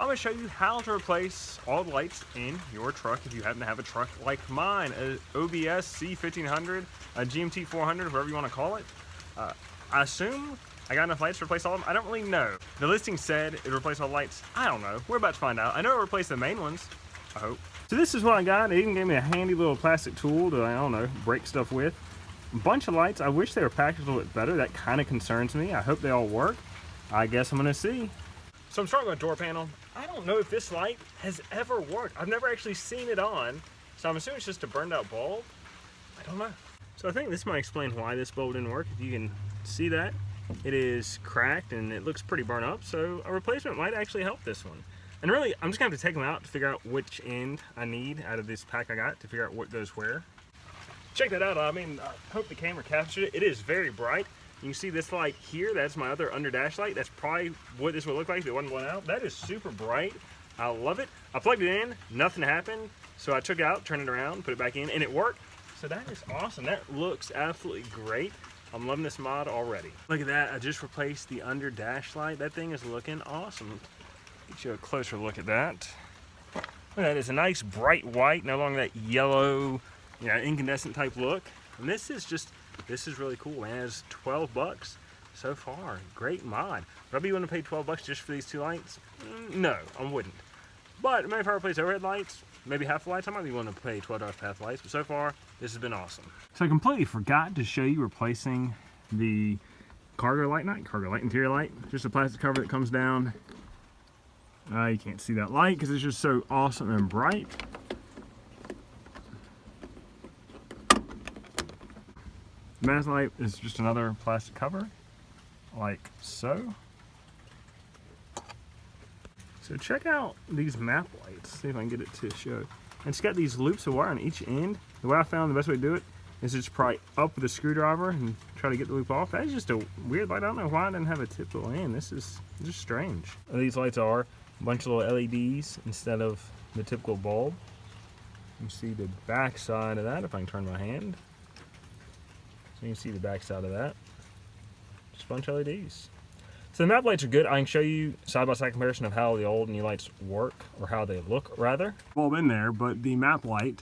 I'm going to show you how to replace all the lights in your truck if you happen to have a truck like mine, an OBS C1500, a GMT400, whatever you want to call it. I assume I got enough lights to replace all of them. I don't really know. The listing said it would replace all the lights. I don't know. We're about to find out. I know it replaced the main ones, I hope. So this is what I got. It even gave me a handy little plastic tool to, I don't know, break stuff with. A bunch of lights. I wish they were packaged a little bit better. That kind of concerns me. I hope they all work. I guess I'm gonna see. So I'm starting with a door panel. I don't know if this light has ever worked. I've never actually seen it on, so I'm assuming it's just a burned out bulb. I don't know. So I think this might explain why this bulb didn't work. If you can see that, it is cracked and it looks pretty burnt up, so a replacement might actually help this one. And really, I'm just gonna have to take them out to figure out which end I need out of this pack I got to figure out what goes where. Check that out. I mean, I hope the camera captured it. It is very bright. You can see this light here. That's my other under dash light. That's probably what this would look like if it wasn't blown out. That is super bright. I love it. I plugged it in, nothing happened. So I took it out, turned it around, put it back in, and it worked. So that is awesome. That looks absolutely great. I'm loving this mod already. Look at that. I just replaced the under dash light. That thing is looking awesome. Get you a closer look at that. Look at that. It's a nice bright white, no longer that yellow, incandescent type look. And this is really cool, man. It's 12 bucks so far. Great mod. Would I be willing to pay 12 bucks just for these two lights? No, I wouldn't. But maybe if I replace overhead lights, maybe half the lights, I might be willing to pay $12 for half the lights. But so far, this has been awesome. So I completely forgot to show you replacing the cargo light, not cargo light, interior light. Just a plastic cover that comes down. You can't see that light because it's just so awesome and bright. The mask light is just another plastic cover, like so. So check out these map lights, see if I can get it to show. And it's got these loops of wire on each end. The way I found the best way to do it is just pry up with a screwdriver and try to get the loop off. That is just a weird light. I don't know why I didn't have a tip little end. This is just strange. These lights are a bunch of little LEDs instead of the typical bulb. You can see the back side of that if I can turn my hand. So you can see the back side of that. Just a bunch of LEDs. So the map lights are good. I can show you side-by-side comparison of how the old and new lights work, or how they look rather. Bulb in there, but the map light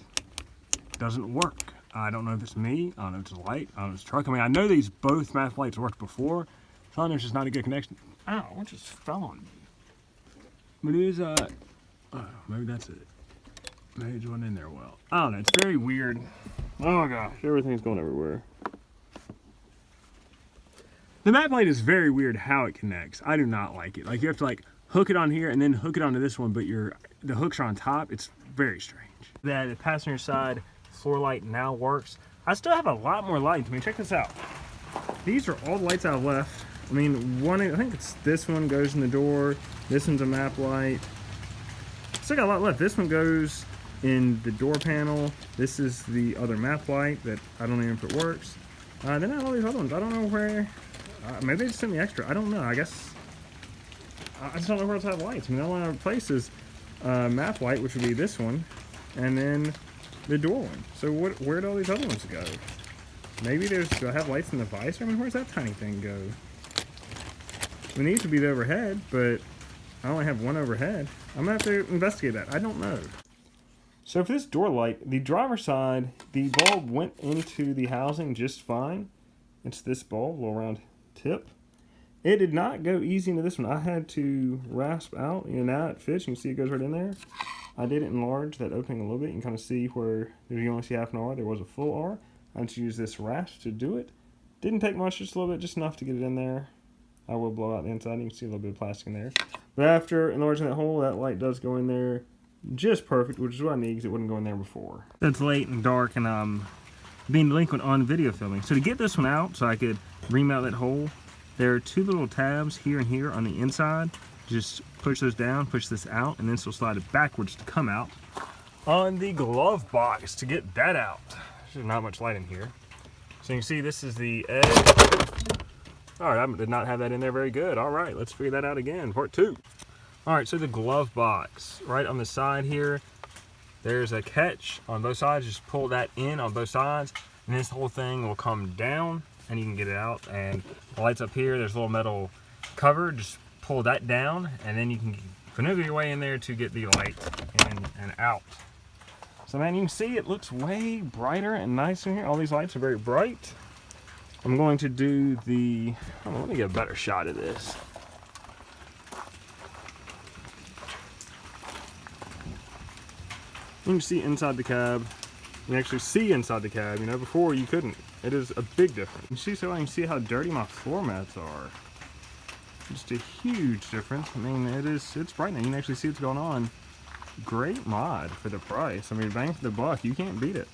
doesn't work. I don't know if it's me, I don't know if it's a light, I don't know if it's a truck. I mean, I know these both map lights worked before, so there's just not a good connection. Ow, what just fell on me? But it is, oh, maybe that's it. Maybe it went in there well. I don't know, it's very weird. Oh gosh, everything's going everywhere. The map light is very weird how it connects. I do not like it. Like you have to hook it on here and then hook it onto this one, but the hooks are on top. It's very strange. The passenger side floor light now works. I still have a lot more lights. I mean, check this out. These are all the lights I've left. I mean, I think it's this one goes in the door. This one's a map light. Still got a lot left. This one goes in the door panel. This is the other map light that I don't know if it works. Then I have all these other ones. I don't know where. Maybe they just sent me extra. I don't know. I guess I just don't know where else I have lights. I mean, the only one I replace is map light, which would be this one, and then the door one. So where do all these other ones go? Maybe do I have lights in the visor? I mean, where's that tiny thing go? It needs to be the overhead, but I only have one overhead. I'm gonna have to investigate that. I don't know. So for this door light, the driver's side, the bulb went into the housing just fine. It's this bulb, little round tip. It did not go easy into this one. I had to rasp out. Now it fits. You can see it goes right in there. I did enlarge that opening a little bit. You can kind of see where you only see half an R. There was a full R. I had to use this rasp to do it. Didn't take much, just a little bit, just enough to get it in there. I will blow out the inside. You can see a little bit of plastic in there. But after enlarging that hole, that light does go in there just perfect, which is what I need because it wouldn't go in there before. It's late and dark and being delinquent on video filming. So to get this one out so I could remount that hole, there are two little tabs here and here on the inside. Just push those down, push this out, and then this will slide it backwards to come out. On the glove box to get that out. There's not much light in here. So you can see this is the edge. All right, I did not have that in there very good. All right, let's figure that out again, part two. All right, so the glove box, right on the side here, there's a catch on both sides. Just pull that in on both sides, and this whole thing will come down, and you can get it out. And the lights up here, there's a little metal cover. Just pull that down, and then you can maneuver your way in there to get the light in and out. So man, you can see it looks way brighter and nicer in here. All these lights are very bright. I'm going to do the, let me get a better shot of this. You can see inside the cab. You can actually see inside the cab. You know, before you couldn't. It is a big difference. You can see how dirty my floor mats are. Just a huge difference. I mean, it's bright now. You can actually see what's going on. Great mod for the price. I mean, bang for the buck. You can't beat it.